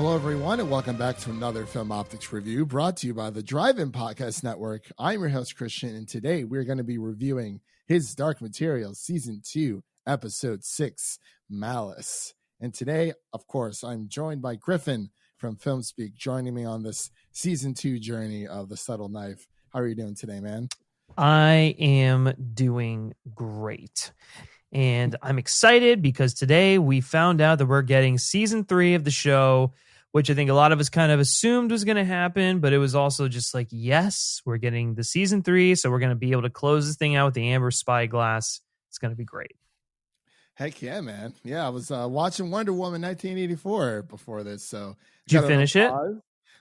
Hello, everyone, and welcome back to another Film Optix review brought to you by the Drive-In Podcast Network. I'm your host, Christian, and today we're going to be reviewing His Dark Materials, Season 2, Episode 6, Malice. And today, of course, I'm joined by Griffin from Film Speak, joining me on this Season 2 journey of The Subtle Knife. How are you doing today, man? I am doing great. And I'm excited because today we found out that we're getting Season 3 of the show, which I think a lot of us kind of assumed was going to happen, but it was also just like, yes, we're getting the Season 3, so we're going to be able to close this thing out with the Amber Spyglass. It's going to be great. Heck yeah, man. Yeah, I was watching Wonder Woman 1984 before this, so... Did you finish it?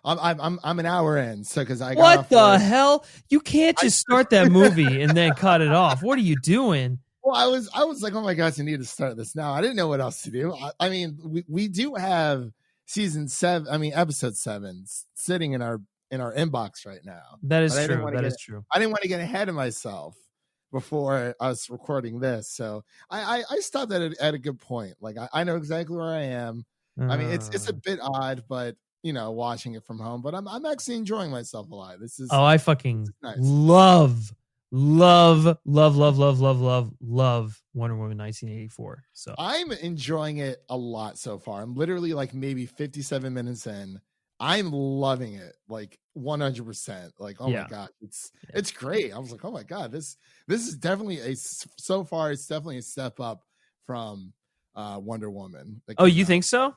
I'm an hour in, so because I got what the hell? You can't just start that movie and then cut it off. What are you doing? Well, I was like, oh my gosh, I need to start this now. I didn't know what else to do. I mean, we do have episode 7 sitting in our inbox right now. That is true. That is true. I didn't want to get ahead of myself before us recording this, so I stopped at a good point. Like I know exactly where I am. I mean, it's a bit odd, but you know, watching it from home. But I'm actually enjoying myself a lot. This is I fucking nice. love Wonder Woman 1984. So I'm enjoying it a lot so far. I'm literally like maybe 57 minutes in. I'm loving it like 100%. Like, oh my god, it's great. I was like, oh my god, this is definitely so far it's definitely a step up from Wonder Woman. Oh, you think so?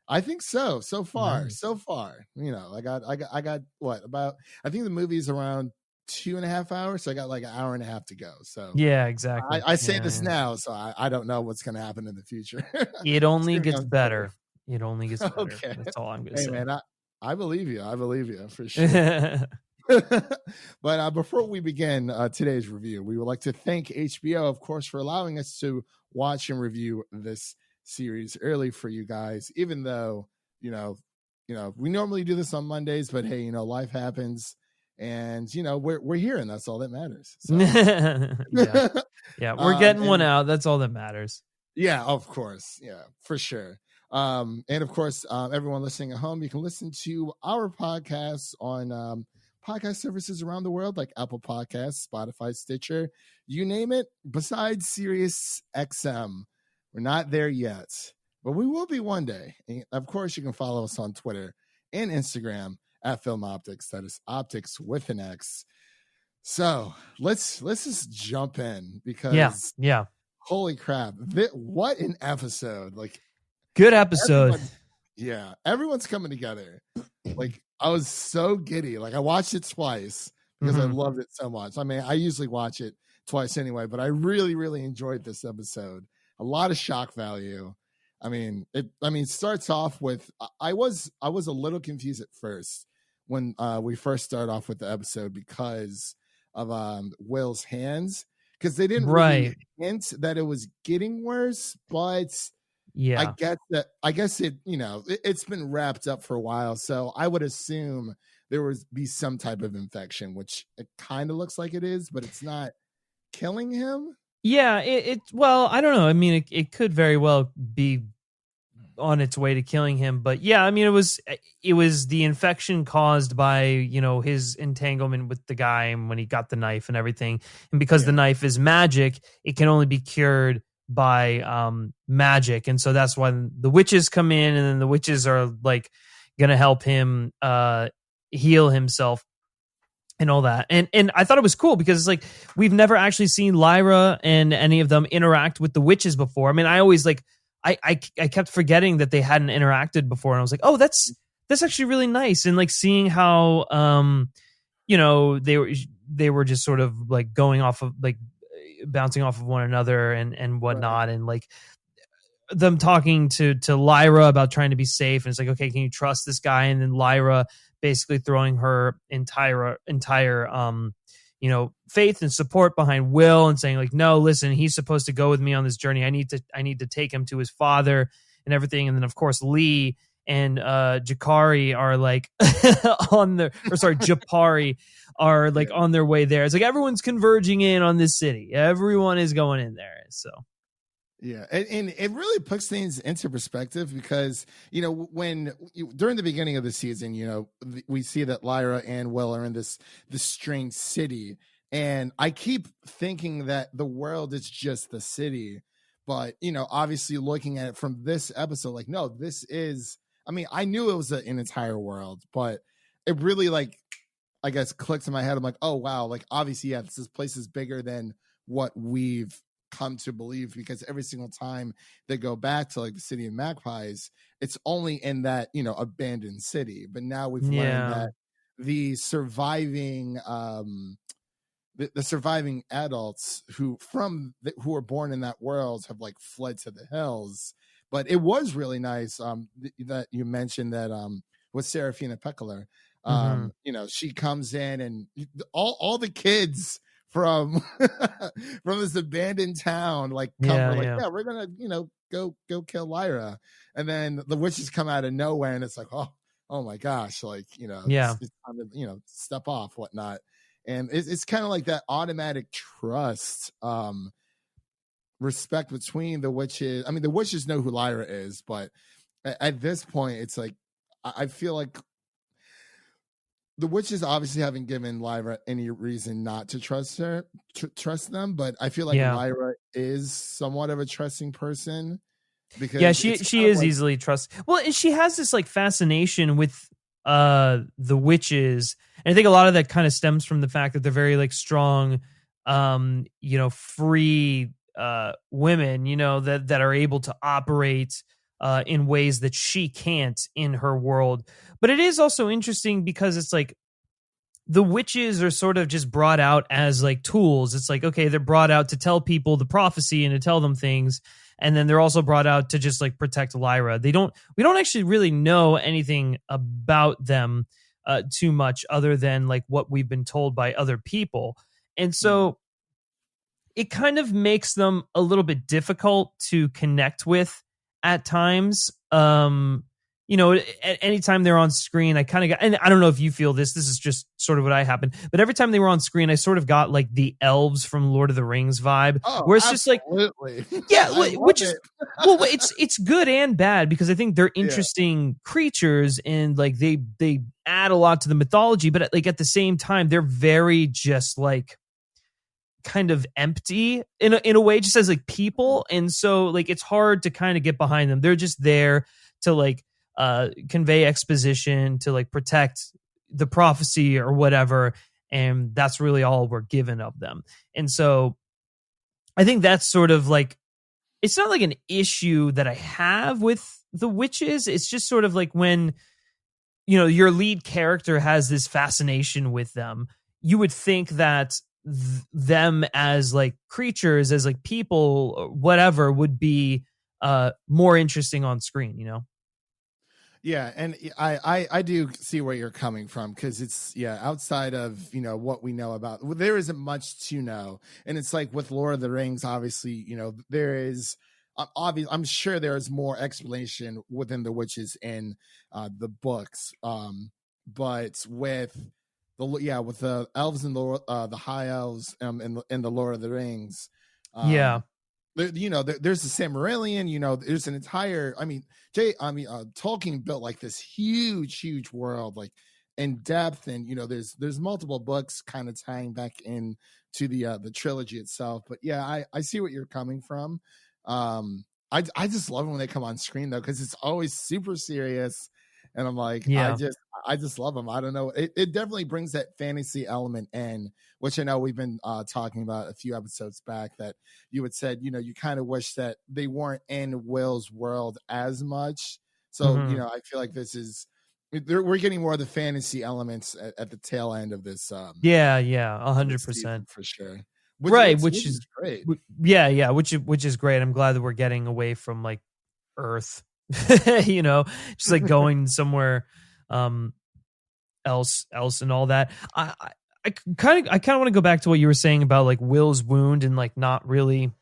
I think so. So far, nice. You know, I got what about? I think the movie's around 2.5 hours, so I got like an hour and a half to go. So yeah, exactly. I say this now, so I don't know what's going to happen in the future. It only gets better. It only gets better. Okay. That's all I'm going to say. Man, I believe you. I believe you for sure. But before we begin today's review, we would like to thank HBO, of course, for allowing us to watch and review this series early for you guys. Even though you know, we normally do this on Mondays, but hey, you know, life happens. And you know we're here, and that's all that matters. So. yeah, we're getting one out. That's all that matters. Yeah, of course. Yeah, for sure. And of course, everyone listening at home, you can listen to our podcasts on podcast services around the world, like Apple Podcasts, Spotify, Stitcher, you name it. Besides Sirius XM, we're not there yet, but we will be one day. And of course, you can follow us on Twitter and Instagram at Film Optix. That is Optix with an X. So let's just jump in because holy crap, what an episode! Like, good episode. Everyone's coming together. Like, I was so giddy. Like, I watched it twice because I loved it so much. I mean, I usually watch it twice anyway, but I really, really enjoyed this episode. A lot of shock value. I mean, it starts off with I was a little confused at first when we first start off with the episode because of Will's hands, because they didn't really hint that it was getting worse, but I guess it, you know, it's been wrapped up for a while, so I would assume there would be some type of infection, which it kind of looks like it is, but it's not killing him. Yeah, well, I don't know. I mean, it could very well be on its way to killing him, but yeah, I mean, it was the infection caused by, you know, his entanglement with the guy and when he got the knife and everything, and because the knife is magic, it can only be cured by magic, and so that's why the witches come in, and then the witches are like gonna help him heal himself and all that. And I thought it was cool because it's like we've never actually seen Lyra and any of them interact with the witches before. I mean, I always like I kept forgetting that they hadn't interacted before, and I was like, oh, that's actually really nice. And like seeing how you know, they were just sort of like going off of like bouncing off of one another and whatnot, and like them talking to Lyra about trying to be safe, and it's like, okay, can you trust this guy? And then Lyra basically throwing her entire you know, faith and support behind Will and saying like, no, listen, he's supposed to go with me on this journey. I need to take him to his father and everything. And then of course Lee and Jakari are like Japari are like on their way there. It's like everyone's converging in on this city. Everyone is going in there. So Yeah, and it really puts things into perspective because during the beginning of the season, we see that Lyra and Will are in this strange city, and I keep thinking that the world is just the city, but obviously looking at it from this episode, like no, this is. I mean, I knew it was an entire world, but it really I guess clicks in my head. I'm like, oh wow, like obviously, yeah, this place is bigger than what we've come to believe, because every single time they go back to like the city of magpies, it's only in that abandoned city. But now we've learned that the surviving the surviving adults who were born in that world have like fled to the hills. But it was really nice that you mentioned that with Serafina Peckler, she comes in and all the kids from from this abandoned town we're gonna go kill Lyra, and then the witches come out of nowhere and it's like oh my gosh, it's time to step off, whatnot. And it's kind of like that automatic trust, respect between the witches. I mean, the witches know who Lyra is, but at this point it's like I feel like the witches obviously haven't given Lyra any reason not to trust them, but I feel like Lyra is somewhat of a trusting person, because she is easily trusted. Well, and she has this like fascination with the witches, and I think a lot of that kind of stems from the fact that they're very like strong, free women, that are able to operate in ways that she can't in her world. But it is also interesting because it's like the witches are sort of just brought out as like tools. It's like, okay, they're brought out to tell people the prophecy and to tell them things. And then they're also brought out to just like protect Lyra. We don't actually really know anything about them too much, other than like what we've been told by other people. And so it kind of makes them a little bit difficult to connect with at times. At any time they're on screen, I kind of got, and I don't know if you feel this is just sort of what I happened, but every time they were on screen, I sort of got like the elves from Lord of the Rings vibe, where it's absolutely. just like, yeah, which is, well, it's good and bad, because I think they're interesting creatures and like they add a lot to the mythology, but like at the same time, they're very just like kind of empty in a way, just as like people. And so like, it's hard to kind of get behind them. They're just there to like, convey exposition, to like protect the prophecy or whatever, and that's really all we're given of them. And so I think that's sort of like, it's not like an issue that I have with the witches. It's just sort of like when your lead character has this fascination with them, you would think that them as like creatures, as like people or whatever, would be more interesting on screen, Yeah, and I do see where you're coming from, because it's outside of what we know about, there isn't much to know. And it's like with Lord of the Rings, obviously there is I'm sure there is more explanation within the witches in the books, but with the elves and the high elves in the Lord of the Rings, there's the Silmarillion, there's an entire, Tolkien built like this huge world, like in depth, and there's multiple books kind of tying back in to the trilogy itself. But I see what you're coming from. I just love it when they come on screen though, because it's always super serious, and I'm like, I just love them. I don't know, it definitely brings that fantasy element in, which I know we've been talking about a few episodes back, that you had said you kind of wish that they weren't in Will's world as much. So I feel like we're getting more of the fantasy elements at the tail end of this. 100% for sure. Which is great. Which is great. I'm glad that we're getting away from like Earth, just like going somewhere else and all that. I kind of want to go back to what you were saying about like Will's wound and like not really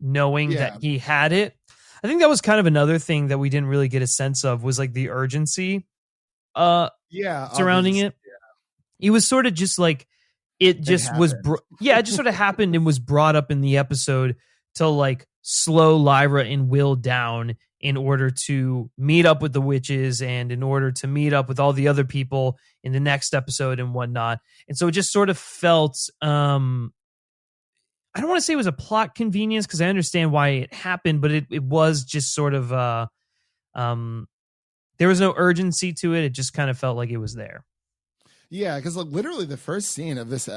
knowing that he had it. I think that was kind of another thing that we didn't really get a sense of, was like the urgency surrounding it. It was sort of just like it just was it just sort of happened and was brought up in the episode to like slow Lyra and Will down in order to meet up with the witches and in order to meet up with all the other people in the next episode and whatnot. And so it just sort of felt, I don't want to say it was a plot convenience because I understand why it happened, but it was just sort of, there was no urgency to it. It just kind of felt like it was there. Yeah, because like literally the first scene of this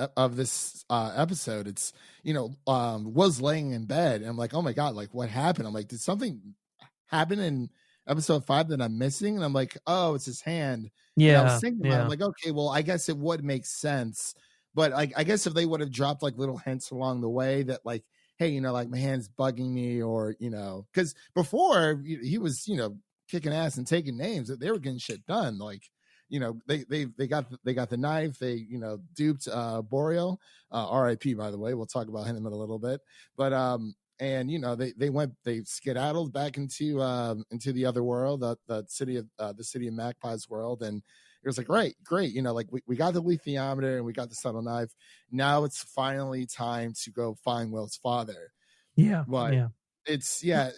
episode, it's was laying in bed, and I'm like, oh my god, like what happened? I'm like, did something happen in episode 5 that I'm missing? And I'm like, oh, it's his hand. Yeah, and I was thinking about it, I'm like, okay, well, I guess it would make sense, but like, I guess if they would have dropped like little hints along the way that like, hey, like my hand's bugging me, or because before he was kicking ass and taking names, that they were getting shit done, like. They got the knife. They duped Boreal, R.I.P. by the way. We'll talk about him in a little bit. But they skedaddled back into the other world, the city of Magpie's world, and it was like great. Like we got the lithiometer and we got the subtle knife. Now it's finally time to go find Will's father. Yeah, but it's it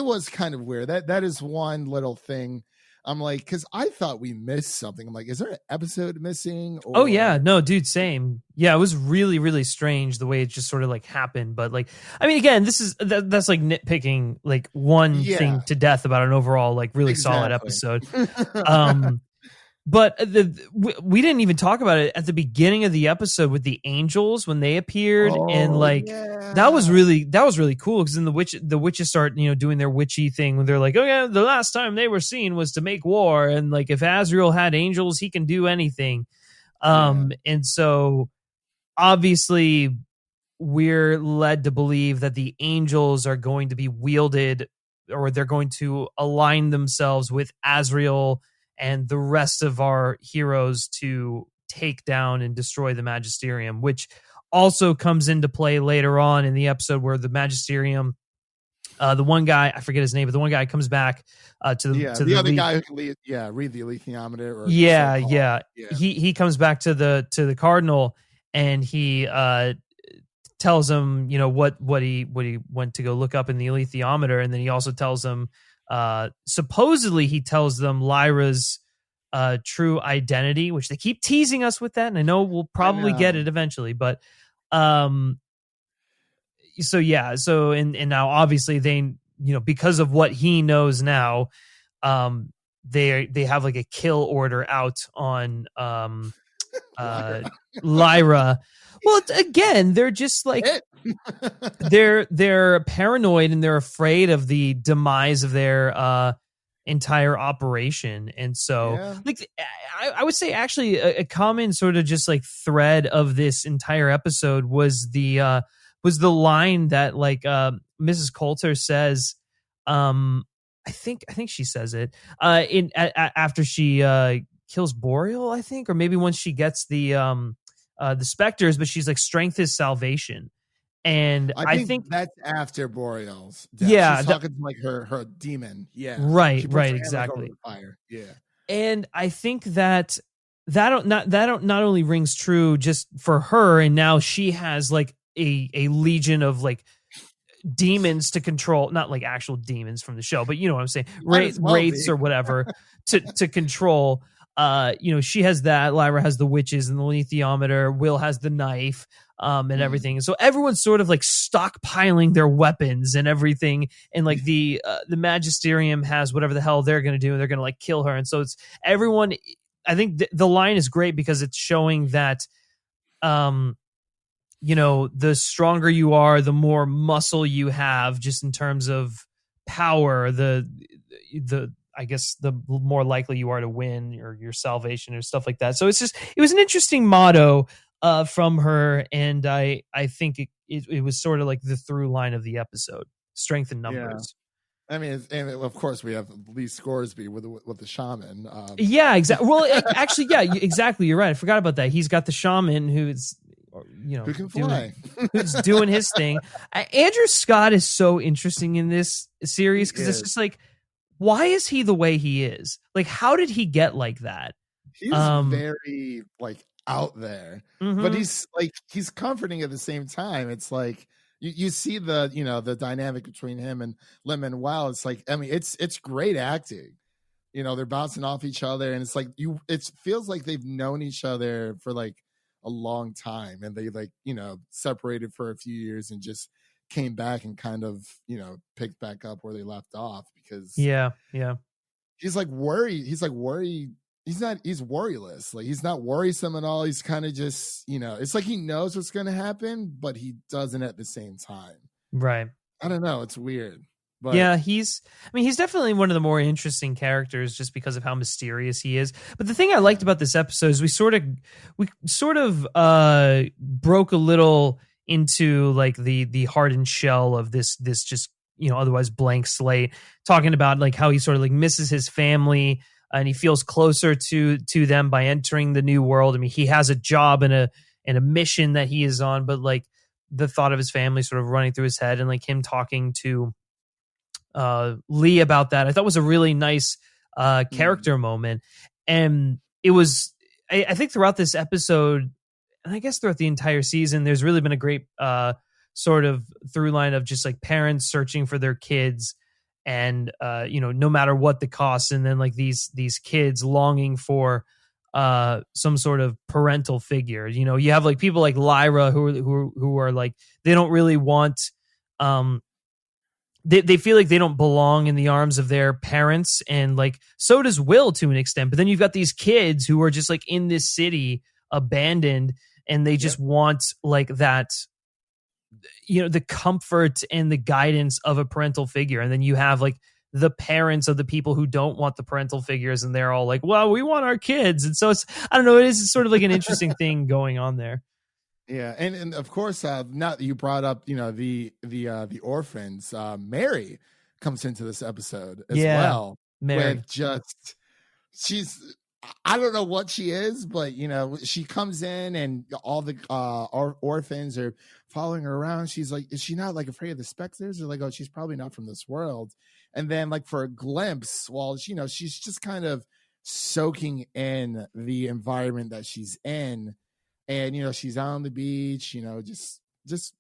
was kind of weird. That is one little thing. I'm like, because I thought we missed something. I'm like, is there an episode missing? Or... Oh yeah, no, dude, same. Yeah, it was really, really strange the way it just sort of like happened. But like, I mean, again, that's like nitpicking like one thing to death about an overall like really solid episode. But we didn't even talk about it at the beginning of the episode with the angels when they appeared, and like that was really cool because then the witches start doing their witchy thing when they're like, oh yeah, the last time they were seen was to make war, and like if Azrael had angels, he can do anything. And so obviously we're led to believe that the angels are going to be wielded, or they're going to align themselves with Azrael and the rest of our heroes to take down and destroy the Magisterium, which also comes into play later on in the episode where the Magisterium, the one guy, I forget his name, but the one guy comes back to the other guy who can read the lithiometer. He comes back to the Cardinal, and he tells him what he went to go look up in the alethiometer, and then he also tells him supposedly he tells them Lyra's true identity, which they keep teasing us with that, and I know we'll probably get it eventually, but and now obviously they because of what he knows now, they have like a kill order out on Lyra. Well, again, they're just like they're paranoid and they're afraid of the demise of their entire operation, and so like I would say actually a common sort of just like thread of this entire episode was the line that like Mrs. Coulter says. I think she says it after she kills Boreal, I think, or maybe once she gets the specters, but she's like, strength is salvation. And I think that's after Boreal's death. Yeah. She's talking to like her demon. Yeah. Right, exactly. Fire. Yeah. And I think that not only rings true just for her, and now she has like a legion of like demons to control, not like actual demons from the show, but you know what I'm saying, wraiths or whatever to control. She has that. Lyra has the witches and the lithiometer. Will has the knife, and everything. So everyone's sort of like stockpiling their weapons and everything. And like the Magisterium has whatever the hell they're going to do, and they're going to like kill her. And so it's everyone. I think the line is great because it's showing that, the stronger you are, the more muscle you have, just in terms of power. I guess the more likely you are to win, or your salvation or stuff like that. So it was an interesting motto from her. And I think it was sort of like the through line of the episode, strength in numbers. I mean, and of course we have Lee Scoresby with the shaman. Exactly. Well, actually, exactly. You're right. I forgot about that. He's got the shaman who's, who can fly, who's doing his thing. Andrew Scott is so interesting in this series because it's just like, why is he the way he is? Like, how did he get like that? He's very like out there, but he's comforting at the same time. It's like, you see the, you know, the dynamic between him and Lin-Manuel. It's like, I mean, it's great acting. You know, they're bouncing off each other, and it's like it feels like they've known each other for like a long time, and they like, you know, separated for a few years and just came back and kind of, you know, picked back up where they left off, because yeah. he's like worried. He's worryless. Like, he's not worrisome at all. He's kind of just, you know, it's like he knows what's going to happen, but he doesn't at the same time. Right. I don't know. It's weird. But yeah, he's definitely one of the more interesting characters just because of how mysterious he is. But the thing I liked about this episode is we sort of broke a little into like the hardened shell of this just, you know, otherwise blank slate, talking about like how he sort of like misses his family and he feels closer to them by entering the new world. I mean, he has a job and a mission that he is on, but like the thought of his family sort of running through his head, and like him talking to Lee about that, I thought was a really nice character moment. And it was, I think throughout this episode, and I guess throughout the entire season, there's really been a great sort of through line of just like parents searching for their kids, and you know, no matter what the cost, and then like these kids longing for some sort of parental figure. You know, you have like people like Lyra who are like, they don't really want they feel like they don't belong in the arms of their parents, and like so does Will to an extent. But then you've got these kids who are just like in this city abandoned, and they just want like that, you know, the comfort and the guidance of a parental figure. And then you have like the parents of the people who don't want the parental figures, and they're all like, well, we want our kids. And so it's, I don't know, it is sort of like an interesting thing going on there. Yeah, and of course, now that you brought up, you know, the orphans, Mary comes into this episode as well. Mary, with just, she's, I don't know what she is, but you know, she comes in and all the orphans are following her around. She's like, is she not like afraid of the specters? Or like, oh, she's probably not from this world. And then like for a glimpse, well, you know, she's just kind of soaking in the environment that she's in. And, you know, she's on the beach, you know, just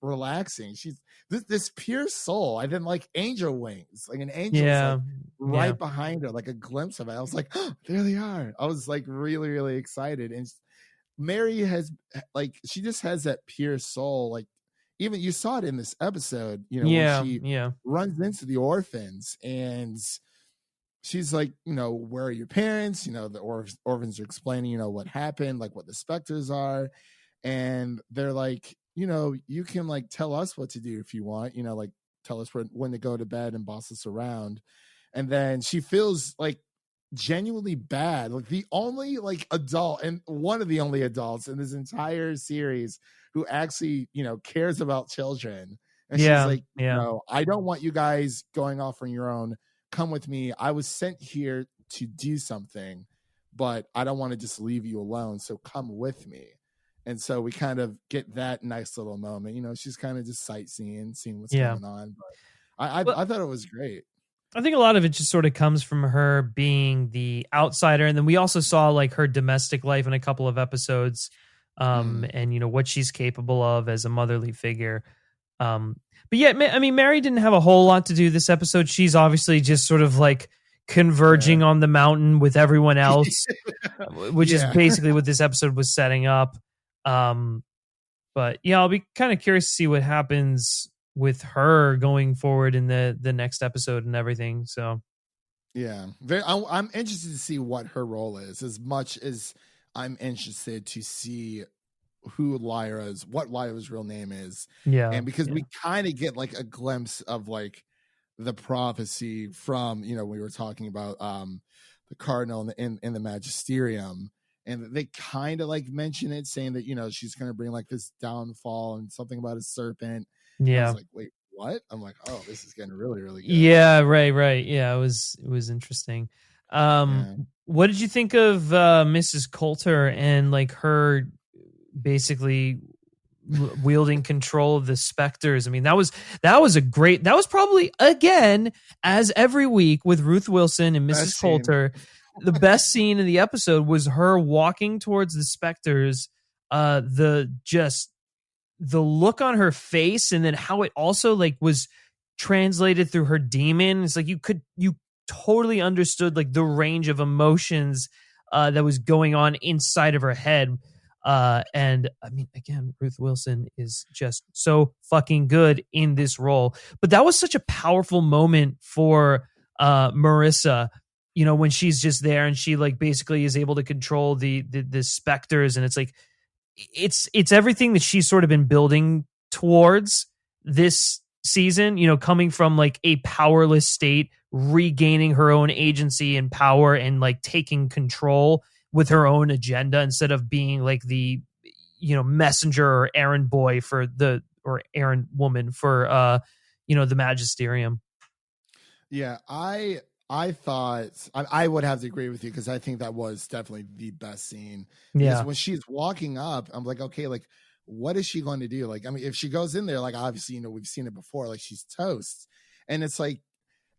relaxing. She's this pure soul. I didn't like angel wings, like an angel like right behind her, like a glimpse of it. I was like, oh, there they are. I was like really, really excited. And Mary has like, she just has that pure soul. Like, even you saw it in this episode, you know, when she runs into the orphans, and she's like, you know, where are your parents? You know, the orphans are explaining, you know, what happened, like what the specters are. And they're like, you know, you can like tell us what to do if you want, you know, like tell us when to go to bed and boss us around. And then she feels like genuinely bad. Like the only like adult, and one of the only adults in this entire series who actually, you know, cares about children. And she's like, you know, I don't want you guys going off on your own. Come with me. I was sent here to do something, but I don't want to just leave you alone. So come with me. And so we kind of get that nice little moment. You know, she's kind of just sightseeing, seeing what's going on. But I thought it was great. I think a lot of it just sort of comes from her being the outsider. And then we also saw like her domestic life in a couple of episodes, and, you know, what she's capable of as a motherly figure. But yeah, I mean, Mary didn't have a whole lot to do this episode. She's obviously just sort of like converging on the mountain with everyone else, which is basically what this episode was setting up. But yeah, I'll be kind of curious to see what happens with her going forward in the next episode and everything. So yeah, I'm interested to see what her role is, as much as I'm interested to see what Lyra's real name is. Yeah. And because we kind of get like a glimpse of like the prophecy from, you know, we were talking about the cardinal in the magisterium, and they kind of like mention it, saying that, you know, she's going to bring like this downfall and something about a serpent. Yeah. I was like, wait, what? I'm like, oh, this is getting really, really good. Yeah. Right. Yeah. It was interesting. What did you think of Mrs. Coulter and like her basically wielding control of the specters? I mean, that was probably, again, as every week with Ruth Wilson and Mrs. Coulter, the best scene in the episode was her walking towards the specters, the just the look on her face, and then how it also like was translated through her demon. It's like you totally understood like the range of emotions that was going on inside of her head. And I mean, again, Ruth Wilson is just so fucking good in this role. But that was such a powerful moment for Marissa, when she's just there and she like basically is able to control the specters, and it's like it's everything that she's sort of been building towards this season, coming from like a powerless state, regaining her own agency and power, and like taking control with her own agenda instead of being like the messenger or errand boy or errand woman for the Magisterium. Yeah, I thought I would have to agree with you, because I think that was definitely the best scene. Because when she's walking up, I'm like, okay, like what is she going to do? Like, I mean, if she goes in there, like obviously, we've seen it before, like she's toast. And it's like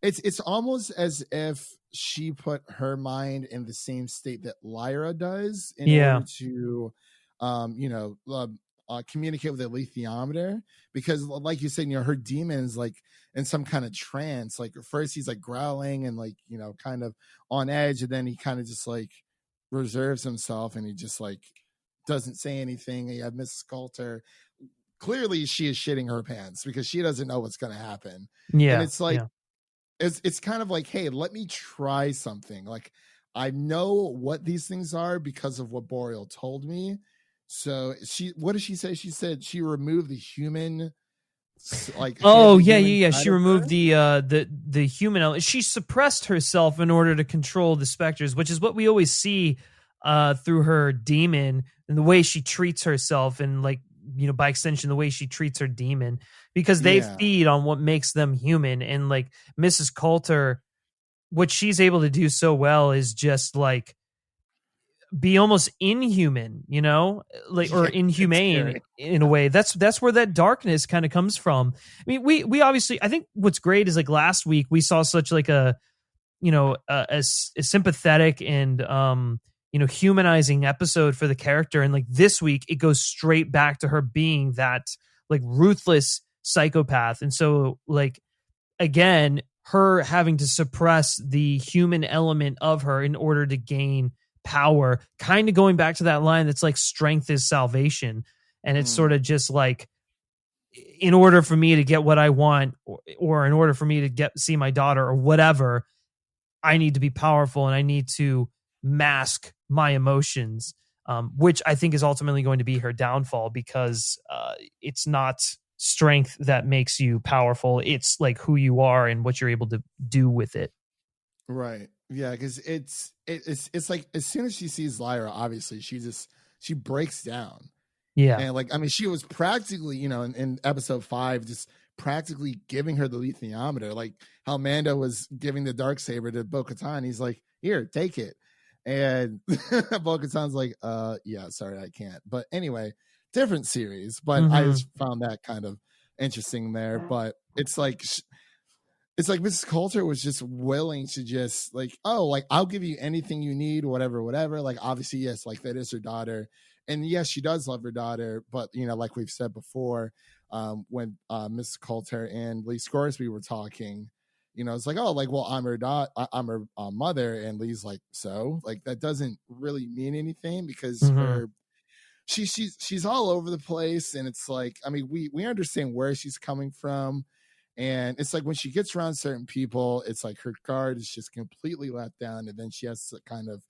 it's almost as if she put her mind in the same state that Lyra does in order to communicate with the alethiometer, because like you said, her demon's like in some kind of trance. Like first he's like growling and like kind of on edge, and then he kind of just like reserves himself and he just like doesn't say anything. And you have Mrs. Coulter, clearly she is shitting her pants because she doesn't know what's going to happen. And it's like it's kind of like, hey, let me try something. Like I know what these things are because of what Boreal told me. So what did she say? She said she removed the human, like she removed the human element. She suppressed herself in order to control the specters, which is what we always see through her demon and the way she treats herself, and like by extension the way she treats her demon, because they feed on what makes them human. And like Mrs. Coulter, what she's able to do so well is just like be almost inhuman, or inhumane in a way. That's where that darkness kind of comes from. I mean, we obviously, I think what's great is like last week we saw such like a sympathetic and humanizing episode for the character, and like this week it goes straight back to her being that like ruthless psychopath. And so like again, her having to suppress the human element of her in order to gain power, kind of going back to that line that's like strength is salvation. And it's sort of just like, in order for me to get what I want, or in order for me to see my daughter or whatever, I need to be powerful and I need to mask my emotions, which I think is ultimately going to be her downfall, because it's not strength that makes you powerful. It's like who you are and what you're able to do with it. Right. Yeah, because it's like as soon as she sees Lyra, obviously she breaks down. Yeah. And like, I mean, she was practically, in episode 5, just practically giving her the lethiometer, like how Mando was giving the Darksaber to Bo-Katan. He's like, here, take it. And Bo-Katan's like, yeah, sorry, I can't. But anyway, different series. But I just found that kind of interesting there. But it's like Mrs. Coulter was just willing to just like, oh, like I'll give you anything you need, whatever. Like obviously, yes, like that is her daughter. And yes, she does love her daughter, but like we've said before, when Mrs. Coulter and Lee Scoresby were talking, it's like, oh, like, well, I'm her mother, and Lee's like, so like that doesn't really mean anything, because she's all over the place, and it's like, I mean, we understand where she's coming from, and it's like when she gets around certain people, it's like her guard is just completely let down, and then she has to kind of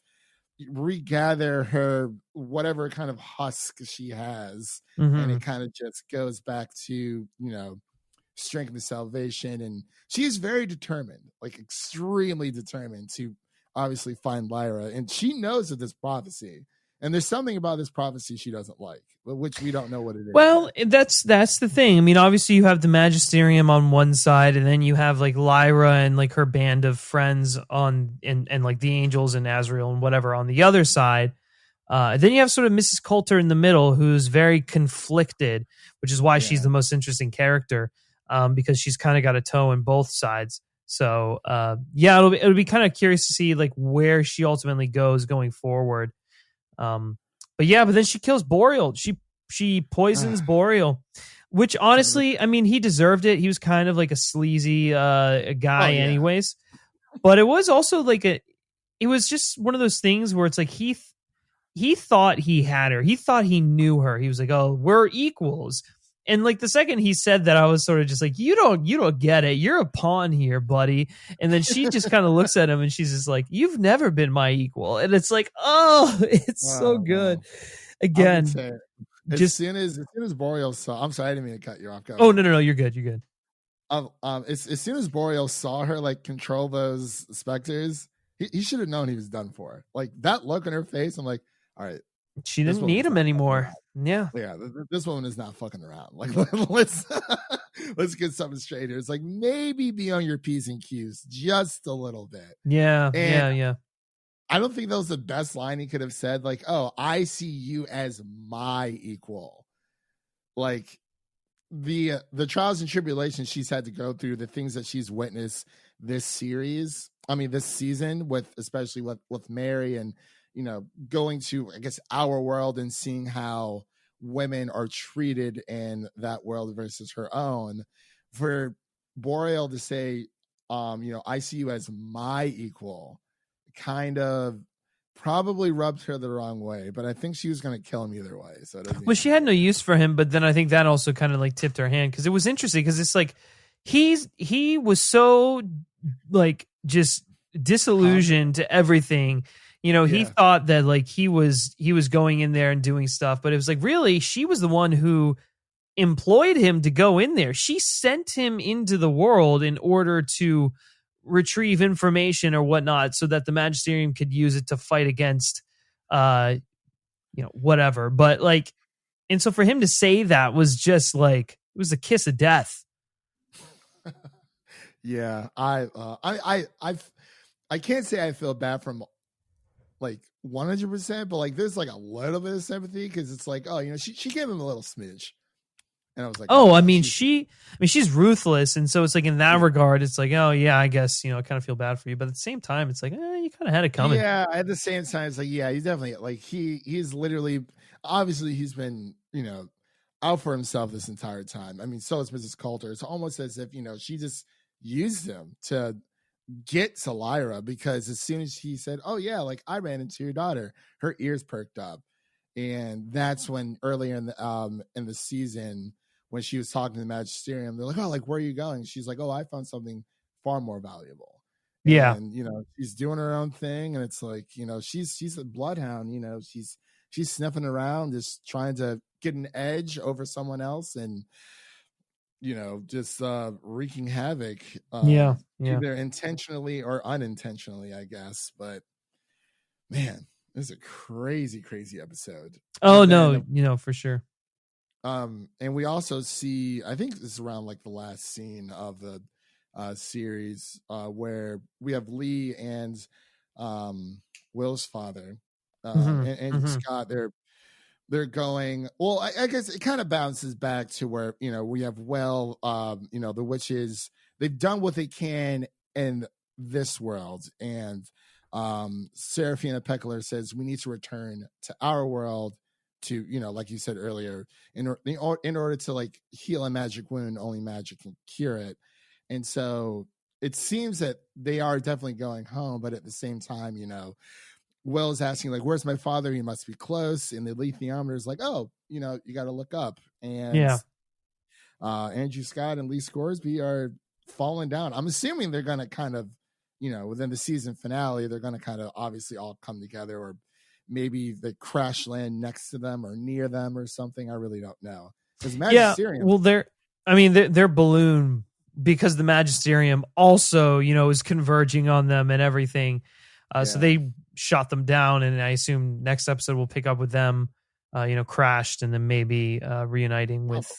regather her whatever kind of husk she has, and it kind of just goes back to strength and salvation. And she is very determined, like extremely determined, to obviously find Lyra, and she knows of this prophecy, and there's something about this prophecy she doesn't like, which we don't know what it is. Well, that's the thing. I mean, obviously you have the Magisterium on one side, and then you have like Lyra and like her band of friends on, and like the angels and Azrael and whatever on the other side. Then you have sort of Mrs. Coulter in the middle, who's very conflicted, which is why she's the most interesting character, because she's kind of got a toe in both sides. So it'll be kind of curious to see like where she ultimately goes going forward. But then she kills Boreal. She she poisons Boreal, which honestly, I mean, he deserved it. He was kind of like a sleazy guy anyways, but it was also like it was just one of those things where it's like he thought he had her. He thought he knew her. He was like, oh, we're equals. And like the second he said that, I was sort of just like, you don't get it. You're a pawn here, buddy. And then she just kind of looks at him and she's just like, you've never been my equal. And it's like, oh, it's so good. Again, as soon as Boreal saw, I'm sorry, I didn't mean to cut you off. Oh, no, you're good. You're good. As soon as Boreal saw her like control those specters, he should have known he was done for. Like that look on her face, I'm like, all right. She didn't need him anymore. Yeah. This woman is not fucking around. Like, let's get something straight here. It's like maybe be on your P's and Q's just a little bit. Yeah. And yeah. I don't think that was the best line he could have said. Like, oh, I see you as my equal. Like the trials and tribulations she's had to go through, the things that she's witnessed this season especially with Mary and, you know, going to, I guess, our world and seeing how women are treated in that world versus her own. For Boreal to say, you know, I see you as my equal, kind of probably rubbed her the wrong way, but I think she was going to kill him either way. So she had no use for him, but then I think that also kind of like tipped her hand, because it was interesting, because it's like he was so like just disillusioned to everything. You know, he thought that like he was going in there and doing stuff, but it was like, really, she was the one who employed him to go in there. She sent him into the world in order to retrieve information or whatnot, so that the Magisterium could use it to fight against, you know, whatever. But like, and so for him to say that was just like, it was a kiss of death. Yeah, I can't say I feel bad from like 100%, but like there's like a little bit of sympathy, because it's like, oh, you know, she gave him a little smidge, and I was like, oh, I mean, she's ruthless, and so it's like in that regard, it's like, oh yeah, I guess, you know, I kind of feel bad for you, but at the same time, it's like, you kind of had it coming. Yeah, at the same time, it's like, yeah, he's definitely like he's literally, obviously, he's been, you know, out for himself this entire time. I mean, so is Mrs. Coulter. It's almost as if, you know, she just used him to get to Lyra, because as soon as he said, oh yeah, like I ran into your daughter, her ears perked up. And that's when earlier in the season, when she was talking to the Magisterium, they're like, oh, like, where are you going? She's like, oh, I found something far more valuable. Yeah. And, you know, she's doing her own thing, and it's like, you know, she's a bloodhound, you know, she's sniffing around, just trying to get an edge over someone else, and, you know, just wreaking havoc. Either intentionally or unintentionally, I guess. But man, this is a crazy episode. Oh, no, you know, for sure. And we also see, I think this is around like the last scene of the series, where we have Lee and Will's father, and Scott. They're going, well, I guess it kind of bounces back to where, you know, we have Will, you know, the witches, they've done what they can in this world. And Serafina Peckler says, we need to return to our world to, you know, like you said earlier, in order to like heal a magic wound, only magic can cure it. And so it seems that they are definitely going home, but at the same time, you know, Will is asking, like, where's my father? He must be close. And the alethiometer is like, oh, you know, you got to look up. And Andrew Scott and Lee Scoresby are falling down. I'm assuming they're going to kind of, you know, within the season finale, they're going to kind of obviously all come together, or maybe they crash land next to them or near them or something. I really don't know. Well, their balloon, because the Magisterium also, you know, is converging on them and everything. So they shot them down, and I assume next episode we'll pick up with them, you know, crashed, and then maybe reuniting with,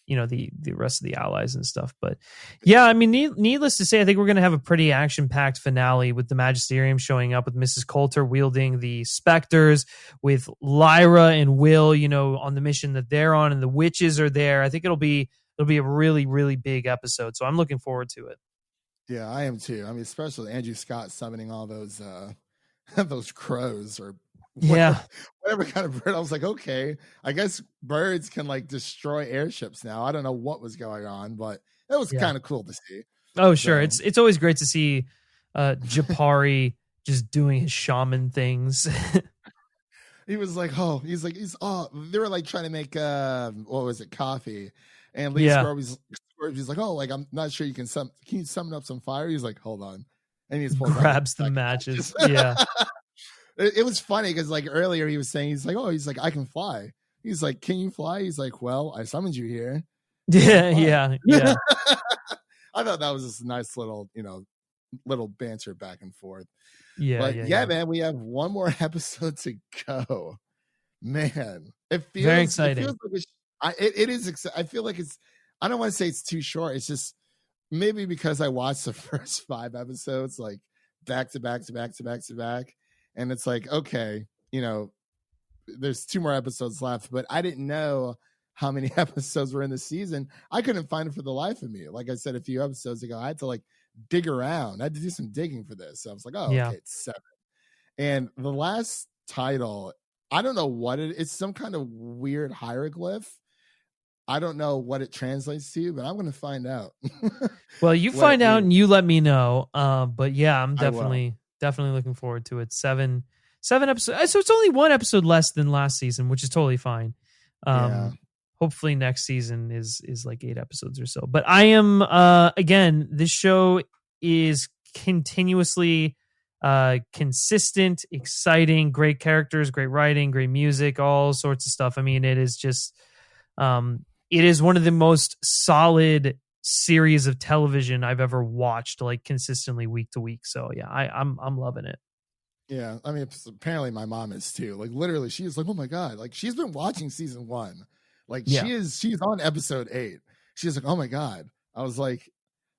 you know, the rest of the allies and stuff. But yeah, I mean, needless to say, I think we're going to have a pretty action-packed finale with the Magisterium showing up, with Mrs. Coulter wielding the specters, with Lyra and Will, you know, on the mission that they're on, and the witches are there. I think it'll be a really, really big episode. So I'm looking forward to it. Yeah, I am too. I mean, especially Andrew Scott summoning all those those crows, or Yeah. whatever kind of bird. I was like, okay, I guess birds can like destroy airships now. I don't know what was going on, but it was kind of cool to see. Oh, sure. So, It's always great to see Japari just doing his shaman things. he was like, they were like trying to make what was it, coffee, and Lee Yeah. Scoresby's like, oh, like I'm not sure can you summon up some fire? He's like, hold on, and he just grabs the matches. Yeah. It was funny because like earlier he was saying he's like I can fly. He's like, can you fly? He's like, well, I summoned you here. Yeah. I thought that was just a nice little little banter back and forth. Yeah, but yeah, man, we have one more episode to go. Man, it feels very exciting. It feels like it is. I feel like it's. I don't want to say it's too short. It's just maybe because I watched the first 5 episodes like back to back, and it's like, okay, there's 2 more episodes left, but I didn't know how many episodes were in the season. I couldn't find it for the life of me. Like I said a few episodes ago, I had to like dig around. I had to do some digging for this. So I was like, okay, it's 7. And the last title, I don't know what it's some kind of weird hieroglyph. I don't know what it translates to, but I'm going to find out. Well, you find out and you let me know. But yeah, I'm definitely looking forward to it. 7 episodes. So it's only 1 episode less than last season, which is totally fine. Hopefully next season is like 8 episodes or so. But I am again, this show is continuously consistent, exciting, great characters, great writing, great music, all sorts of stuff. I mean, it is just it is one of the most solid series of television I've ever watched, like consistently week to week. So yeah, I'm loving it. Yeah, I mean, apparently my mom is too. Like literally, she's like, "Oh my god!" Like she's been watching season 1. Like she's on episode 8. She's like, "Oh my god!" I was like,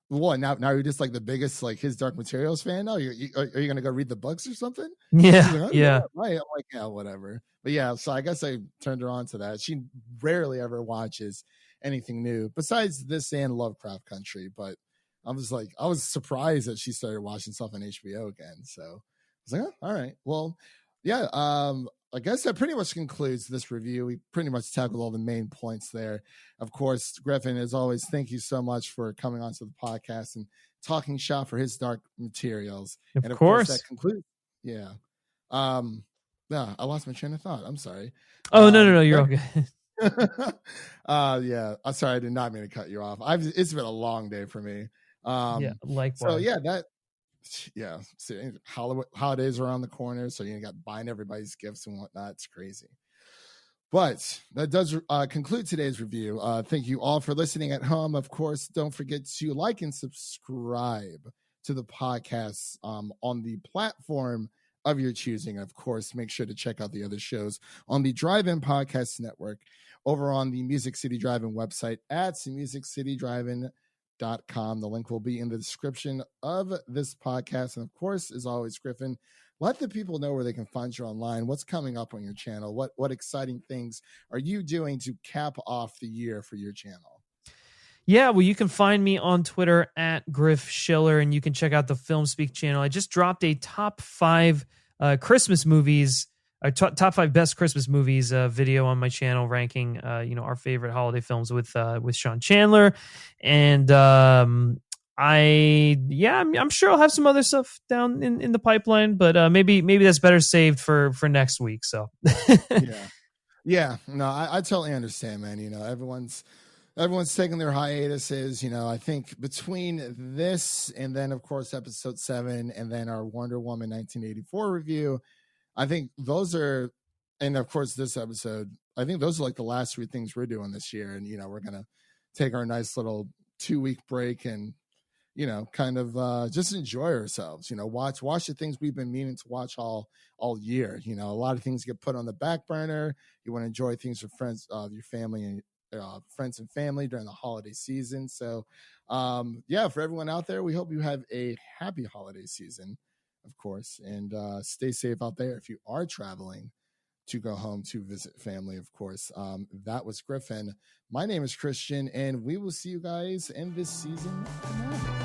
"What? Now you're just like the biggest like his Dark Materials fan? Now are you gonna go read the books or something?" Yeah, like, yeah. Right. I'm like, yeah, whatever. But yeah, so I guess I turned her on to that. She rarely ever watches anything new besides this and Lovecraft Country. But I was surprised that she started watching stuff on HBO again. So I was like, oh, all right, well, yeah. I guess that pretty much concludes this review. We pretty much tackled all the main points there. Of course, Griffin, as always, thank you so much for coming onto the podcast and talking shop for his Dark Materials. Of and of course that concludes. Yeah. No, I lost my train of thought. I'm sorry. Oh, no, you're okay. Yeah. I'm sorry. I did not mean to cut you off. It's been a long day for me. Likewise. So yeah, see, holidays are around the corner, so you got buying everybody's gifts and whatnot. It's crazy. But that does conclude today's review. Thank you all for listening at home. Of course, don't forget to like and subscribe to the podcast on the platform of your choosing. Of course, make sure to check out the other shows on the Drive-In Podcast Network over on the Music City Drive-In website at musiccitydrivein.com. The link will be in the description of this podcast. And of course, as always, Griffin, let the people know where they can find you online. What's coming up on your channel? What exciting things are you doing to cap off the year for your channel? Yeah, well, you can find me on Twitter at Griff Schiller, and you can check out the Film Speak channel. I just dropped a top 5 Christmas movies, top 5 best Christmas movies video on my channel, ranking our favorite holiday films with Sean Chandler, and I'm sure I'll have some other stuff down in the pipeline, but maybe that's better saved for next week. So yeah, no, I totally understand, man. Everyone's taking their hiatuses. I think between this and then, of course, episode 7 and then our Wonder Woman 1984 review, I think those are, and of course, this episode, I think those are like the last 3 things we're doing this year. And, we're going to take our nice little 2-week break and, kind of just enjoy ourselves, watch the things we've been meaning to watch all year. A lot of things get put on the back burner. You want to enjoy things with friends, your family and friends and family during the holiday season. So for everyone out there, we hope you have a happy holiday season, of course, and stay safe out there if you are traveling to go home to visit family, of course. That was Griffin. My name is Christian, and we will see you guys in this season tomorrow.